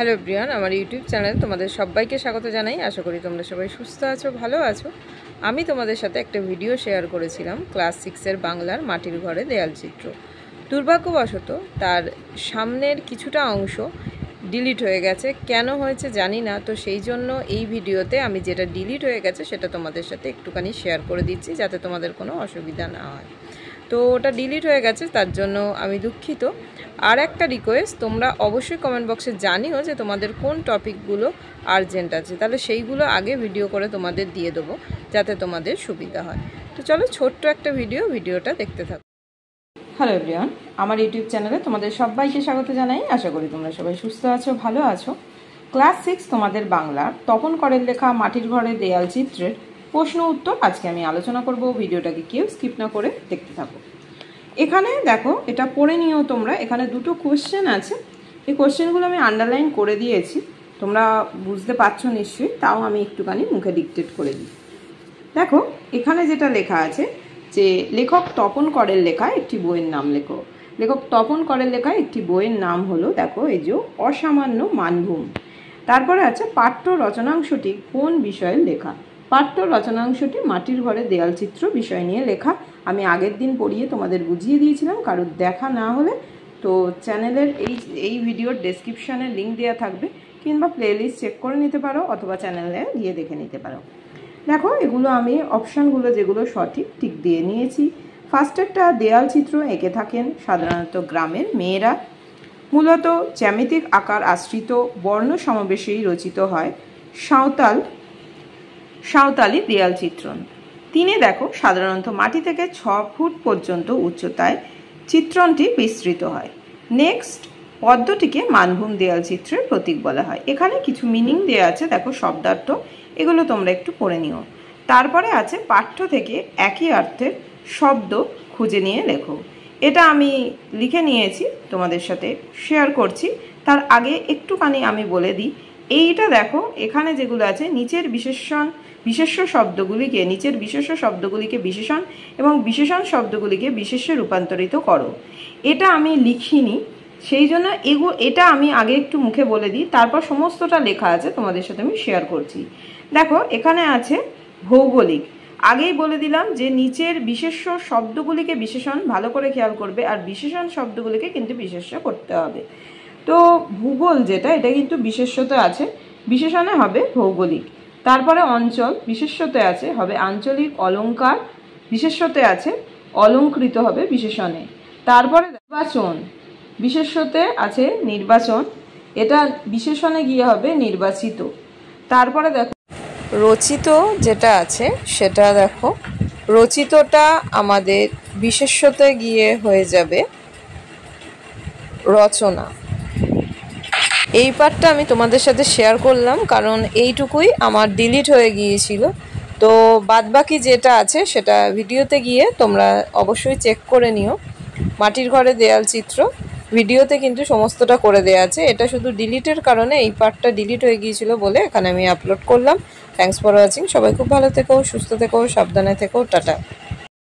Hello everyone, আমার YouTube channel তোমাদের সবাইকে স্বাগত জানাই। আশা করি তোমরা সবাই সুস্থ আছো, ভালো আছো। আমি তোমাদের সাথে একটা ভিডিও শেয়ার করেছিলাম ক্লাস 6-এর বাংলার মাটির ঘরে দেয়াল চিত্র। দুর্ভাগ্যবশত তার সামনের কিছুটা অংশ ডিলিট হয়ে গেছে। কেন হয়েছে জানি না, তো সেই জন্য এই ভিডিওতে আমি যেটা ডিলিট হয়ে গেছে সেটা তোমাদের সাথে একটুখানি শেয়ার করে দিচ্ছি, যাতে তোমাদের কোনো অসুবিধা না হয়। তো ওটা ডিলিট হয়ে গেছে, তার জন্য আমি দুঃখিত। আর একটা রিকোয়েস্ট, তোমরা অবশ্যই কমেন্ট বক্সে জানিও যে তোমাদের কোন টপিকগুলো আর্জেন্ট আছে, তাহলে সেইগুলো আগে ভিডিও করে তোমাদের দিয়ে দেবো, যাতে তোমাদের সুবিধা হয়। তো চলো ছোট্ট একটা ভিডিওটা দেখতে থাকো। হ্যালো এভরিওয়ান, আমার ইউটিউব চ্যানেলে তোমাদের সবাইকে স্বাগত জানাই। আশা করি তোমরা সবাই সুস্থ আছো, ভালো আছো। ক্লাস 6 তোমাদের বাংলার তপন করের লেখা মাটির ঘরে দেয়াল চিত্রের প্রশ্ন উত্তর আজকে আমি আলোচনা করব। ভিডিওটাকে কেউ স্কিপ না করে দেখতে থাকো। এখানে দেখো, এটা পড়ে নিও তোমরা। এখানে দুটো কোশ্চেন আছে, এই কোশ্চেনগুলো আমি আন্ডারলাইন করে দিয়েছি, তোমরা বুঝতে পারছো নিশ্চয়ই, তাও আমি একটুখানি মুখে ডিকটেট করে দিই। দেখো এখানে যেটা লেখা আছে যে লেখক তপন করের লেখা একটি বইয়ের নাম লেখো। লেখক তপন করের লেখা একটি বইয়ের নাম হলো, দেখো এই যে অসামান্য মানভূম। তারপরে আছে পাঠ্য রচনাংশটি কোন বিষয়ের লেখা। পাঠ্য রচনাংশটি মাটির ঘরে দেয়াল চিত্র বিষয় নিয়ে লেখা। আমি আগের দিন পড়িয়ে তোমাদের বুঝিয়ে দিয়েছিলাম, কারোর দেখা না হলে তো চ্যানেলের এই ভিডিওর ডেসক্রিপশানে লিঙ্ক দেওয়া থাকবে, কিংবা প্লেলিস্ট চেক করে নিতে পারো, অথবা চ্যানেলে গিয়ে দেখে নিতে পারো। দেখো এগুলো আমি অপশানগুলো যেগুলো সঠিক টিক দিয়ে নিয়েছি। ফার্স্টেরটা, দেয়াল চিত্র এঁকে থাকেন সাধারণত গ্রামের মেয়েরা, মূলত জ্যামিতিক আকার আশ্রিত বর্ণ সমাবেশেই রচিত হয় সাঁওতালি দেয়াল চিত্রণ। তিনে দেখো সাধারণত মাটি থেকে 6 ফুট পর্যন্ত উচ্চতায় চিত্রণটি বিস্তৃত হয়। নেক্সট, পদ্মটিকে মানভূম দেয়াল চিত্রের প্রতীক বলা হয়। এখানে কিছু মিনিং দেওয়া আছে, দেখো শব্দার্থ, এগুলো তোমরা একটু পড়ে নিও। তারপরে আছে পাঠ্য থেকে একই অর্থের শব্দ খুঁজে নিয়ে লেখো। এটা আমি লিখে নিয়েছি, তোমাদের সাথে শেয়ার করছি। তার আগে একটুখানি আমি বলে দিই, এইটা দেখো এখানে যেগুলো আছে নিচের বিশেষ্য শব্দগুলিকে বিশেষণ এবং বিশেষণ শব্দগুলিকে বিশেষ্যে রূপান্তরিত করো। এটা আমি লিখিনি, সেই জন্য এটা আমি আগে একটু মুখে বলে দিই, তারপর সমস্তটা লেখা আছে তোমাদের সাথে আমি শেয়ার করছি। দেখো এখানে আছে ভৌগোলিক। আগেই বলে দিলাম যে নিচের বিশেষ্য শব্দগুলিকে বিশেষণ, ভালো করে খেয়াল করবে, আর বিশেষণ শব্দগুলিকে কিন্তু বিশেষ্য করতে হবে। তো ভূগোল যেটা, এটা কিন্তু বিশেষ্যতে আছে, বিশেষণে হবে ভৌগোলিক। তারপরে অঞ্চল, বিশেষ্যতে আছে, হবে আঞ্চলিক। অলঙ্কার, বিশেষ্যতে আছে, অলঙ্কৃত হবে বিশেষণে। তারপরে নির্বাচন, বিশেষ্যতে আছে নির্বাচন, এটা বিশেষণে গিয়ে হবে নির্বাচিত। তারপরে দেখো রচিত যেটা আছে সেটা দেখো, রচিতটা আমাদের বিশেষ্যতে গিয়ে হয়ে যাবে রচনা। এই পার্টটা আমি তোমাদের সাথে শেয়ার করলাম, কারণ এইটুকুই আমার ডিলিট হয়ে গিয়েছিল। তো বাদবাকি যেটা আছে সেটা ভিডিওতে গিয়ে তোমরা অবশ্যই চেক করে নিও। মাটির ঘরে দেয়াল চিত্র ভিডিওতে কিন্তু সমস্তটা করে দেওয়া আছে, এটা শুধু ডিলিটের কারণে এই পার্টটা ডিলিট হয়ে গিয়েছিল বলে এখানে আমি আপলোড করলাম। Thanks for watching. সবাই খুব ভালো থেকো, সুস্থ থেকো, সাবধানে থেকো, টাটা।